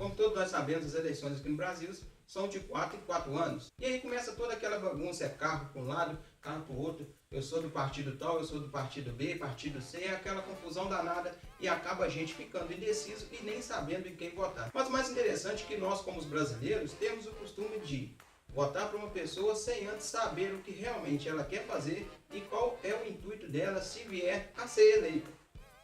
Como todos nós sabemos, as eleições aqui no Brasil são de 4 em 4 anos. E aí começa toda aquela bagunça, é carro para um lado, carro para o outro. Eu sou do partido tal, eu sou do partido B, partido C, é aquela confusão danada e acaba a gente ficando indeciso e nem sabendo em quem votar. Mas o mais interessante é que nós, como os brasileiros, temos o costume de votar para uma pessoa sem antes saber o que realmente ela quer fazer e qual é o intuito dela se vier a ser eleita.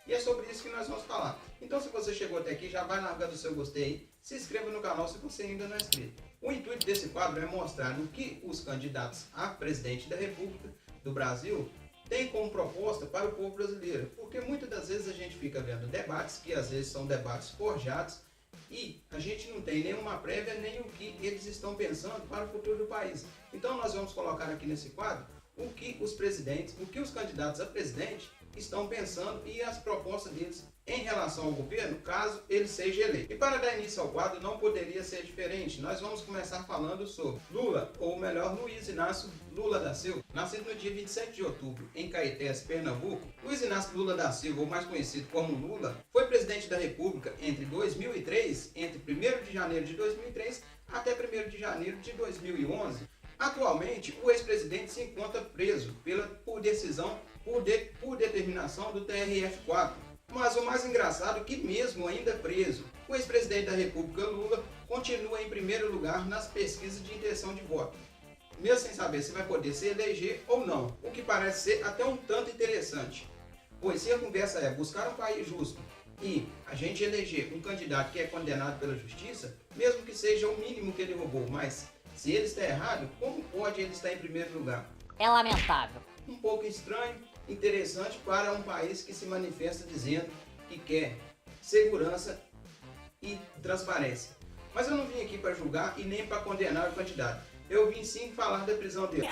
E é sobre isso que nós vamos falar. Então, se você chegou até aqui, já vai largando o seu gostei aí, se inscreva no canal se você ainda não é inscrito. O intuito desse quadro é mostrar o que os candidatos a presidente da República do Brasil têm como proposta para o povo brasileiro. Porque muitas das vezes a gente fica vendo debates, que às vezes são debates forjados, e a gente não tem nenhuma prévia, nem o que eles estão pensando para o futuro do país. Então nós vamos colocar aqui nesse quadro o que os candidatos a presidente estão pensando e as propostas deles em relação ao governo, caso ele seja eleito. E para dar início ao quadro, não poderia ser diferente. Nós vamos começar falando sobre Lula, ou melhor, Luiz Inácio Lula da Silva. Nascido no dia 27 de outubro, em Caetés, Pernambuco, Luiz Inácio Lula da Silva, ou mais conhecido como Lula, foi presidente da República entre 2003, entre 1º de janeiro de 2003 até 1º de janeiro de 2011. Atualmente, o ex-presidente se encontra preso por determinação do TRF4. Mas o mais engraçado é que mesmo ainda preso, o ex-presidente da República, Lula, continua em primeiro lugar nas pesquisas de intenção de voto, mesmo sem saber se vai poder se eleger ou não, o que parece ser até um tanto interessante. Pois se a conversa é buscar um país justo e a gente eleger um candidato que é condenado pela justiça, mesmo que seja o mínimo que ele roubou, mas se ele está errado, como pode ele estar em primeiro lugar? É lamentável. Um pouco estranho, interessante para um país que se manifesta dizendo que quer segurança e transparência. Mas eu não vim aqui para julgar e nem para condenar o candidato. Eu vim sim falar da prisão dele.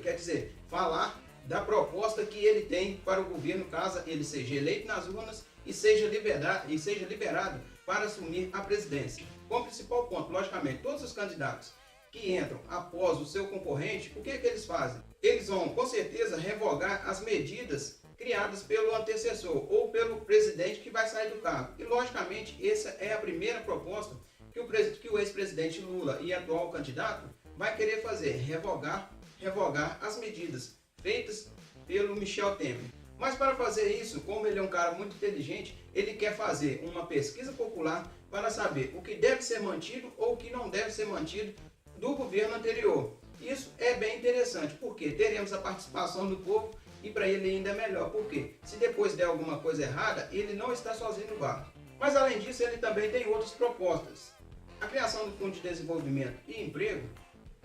Quer dizer, falar da proposta que ele tem para o governo caso ele seja eleito nas urnas e seja liberado para assumir a presidência. Como principal ponto, logicamente, todos os candidatos que entram após o seu concorrente, o que eles fazem? Eles vão, com certeza, revogar as medidas criadas pelo antecessor ou pelo presidente que vai sair do cargo. E, logicamente, essa é a primeira proposta que o ex-presidente Lula e atual candidato vai querer fazer, revogar as medidas feitas pelo Michel Temer. Mas para fazer isso, como ele é um cara muito inteligente, ele quer fazer uma pesquisa popular para saber o que deve ser mantido ou o que não deve ser mantido do governo anterior. Isso é bem interessante, porque teremos a participação do povo e para ele ainda é melhor, porque se depois der alguma coisa errada, ele não está sozinho no barco. Mas além disso, ele também tem outras propostas. A criação do Fundo de Desenvolvimento e Emprego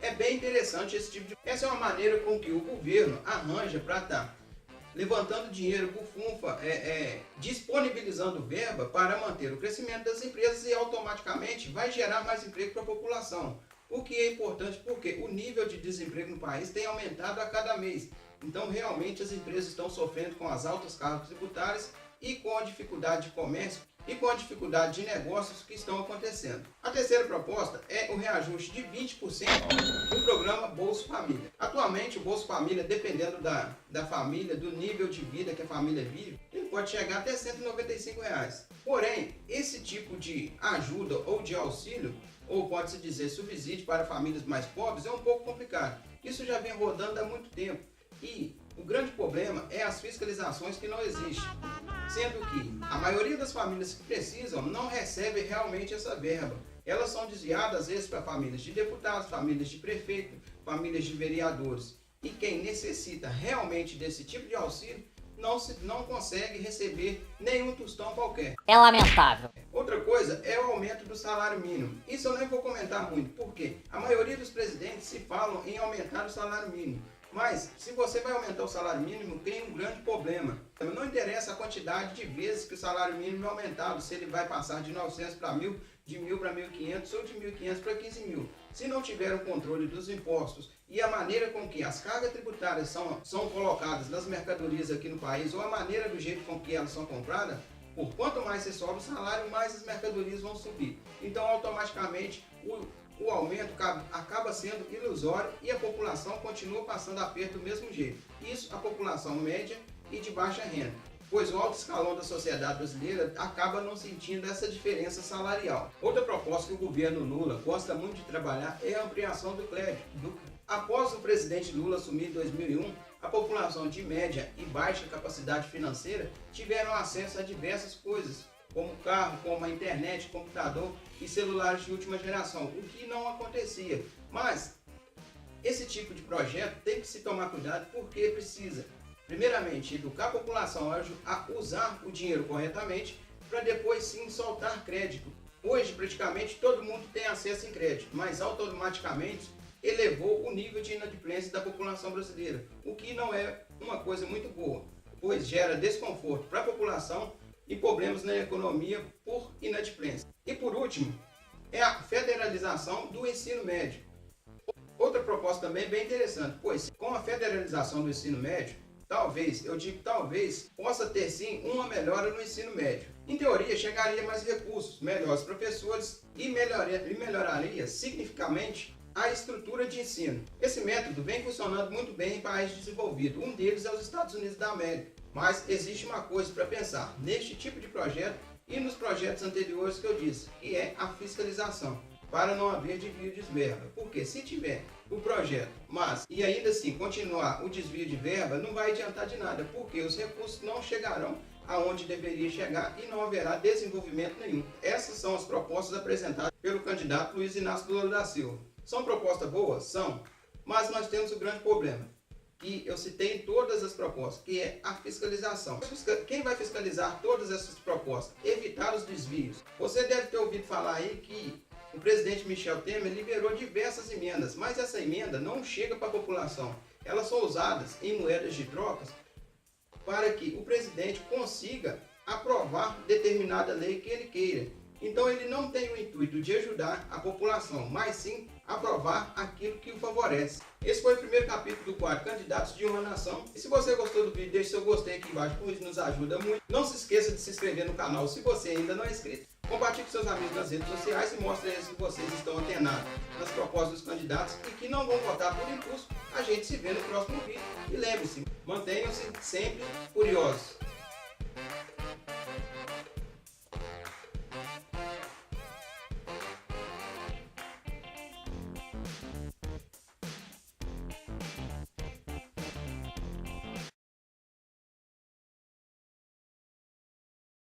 é bem interessante esse tipo de... Essa é uma maneira com que o governo arranja para estar levantando dinheiro por funfa, disponibilizando verba para manter o crescimento das empresas e automaticamente vai gerar mais emprego para a população. O que é importante porque o nível de desemprego no país tem aumentado a cada mês. Então realmente as empresas estão sofrendo com as altas cargas tributárias e com a dificuldade de comércio e com a dificuldade de negócios que estão acontecendo. A terceira proposta é o reajuste de 20% do programa Bolsa Família. Atualmente o Bolsa Família, dependendo da família, do nível de vida que a família vive, ele pode chegar até R$ 195. Porém, esse tipo de ajuda ou de auxílio, ou pode-se dizer subsídio para famílias mais pobres, é um pouco complicado. Isso já vem rodando há muito tempo. E o grande problema é as fiscalizações que não existem, sendo que a maioria das famílias que precisam não recebe realmente essa verba. Elas são desviadas às vezes para famílias de deputados, famílias de prefeito, famílias de vereadores. E quem necessita realmente desse tipo de auxílio não consegue receber nenhum tostão qualquer. É lamentável. Outra coisa é o aumento do salário mínimo. Isso eu nem vou comentar muito, porque a maioria dos presidentes se falam em aumentar o salário mínimo. Mas, se você vai aumentar o salário mínimo, tem um grande problema. Não interessa a quantidade de vezes que o salário mínimo é aumentado, se ele vai passar de 900 para 1.000, de 1.000 para 1.500 ou de 1.500 para 15.000. Se não tiver o controle dos impostos e a maneira com que as cargas tributárias são colocadas nas mercadorias aqui no país, ou a maneira do jeito com que elas são compradas, por quanto mais você sobe o salário, mais as mercadorias vão subir. Então, automaticamente, o aumento acaba sendo ilusório e a população continua passando aperto do mesmo jeito. Isso a população média e de baixa renda, pois o alto escalão da sociedade brasileira acaba não sentindo essa diferença salarial. Outra proposta que o governo Lula gosta muito de trabalhar é a ampliação do crédito. Após o presidente Lula assumir em 2001, a população de média e baixa capacidade financeira tiveram acesso a diversas coisas, como carro, como a internet, computador e celulares de última geração, o que não acontecia. Mas esse tipo de projeto tem que se tomar cuidado porque precisa, primeiramente, educar a população a usar o dinheiro corretamente para depois sim soltar crédito. Hoje praticamente todo mundo tem acesso em crédito, mas automaticamente elevou o nível de inadimplência da população brasileira, o que não é uma coisa muito boa, pois gera desconforto para a população e problemas na economia por inadimplência. E por último, é a federalização do ensino médio. Outra proposta também bem interessante, pois com a federalização do ensino médio, talvez, eu digo talvez, possa ter sim uma melhora no ensino médio. Em teoria, chegaria mais recursos, melhores professores e melhoraria significativamente a estrutura de ensino. Esse método vem funcionando muito bem em países desenvolvidos, um deles é os Estados Unidos da América. Mas existe uma coisa para pensar neste tipo de projeto e nos projetos anteriores que eu disse, que é a fiscalização, para não haver desvio de verba. Porque se tiver o projeto, mas e ainda assim continuar o desvio de verba, não vai adiantar de nada, porque os recursos não chegarão aonde deveria chegar e não haverá desenvolvimento nenhum. Essas são as propostas apresentadas pelo candidato Luiz Inácio Lula da Silva. São propostas boas? São, mas nós temos um grande problema, que eu citei em todas as propostas, que é a fiscalização. Quem vai fiscalizar todas essas propostas? Evitar os desvios. Você deve ter ouvido falar aí que o presidente Michel Temer liberou diversas emendas, mas essa emenda não chega para a população. Elas são usadas em moedas de trocas para que o presidente consiga aprovar determinada lei que ele queira. Então ele não tem o intuito de ajudar a população, mas sim aprovar aquilo que o favorece. Esse foi o primeiro capítulo do quadro Candidatos de uma Nação. E se você gostou do vídeo, deixe seu gostei aqui embaixo, pois nos ajuda muito. Não se esqueça de se inscrever no canal se você ainda não é inscrito. Compartilhe com seus amigos nas redes sociais e mostre a eles que vocês estão antenados nas propostas dos candidatos e que não vão votar por impulso. A gente se vê no próximo vídeo. E lembre-se, mantenham-se sempre curiosos.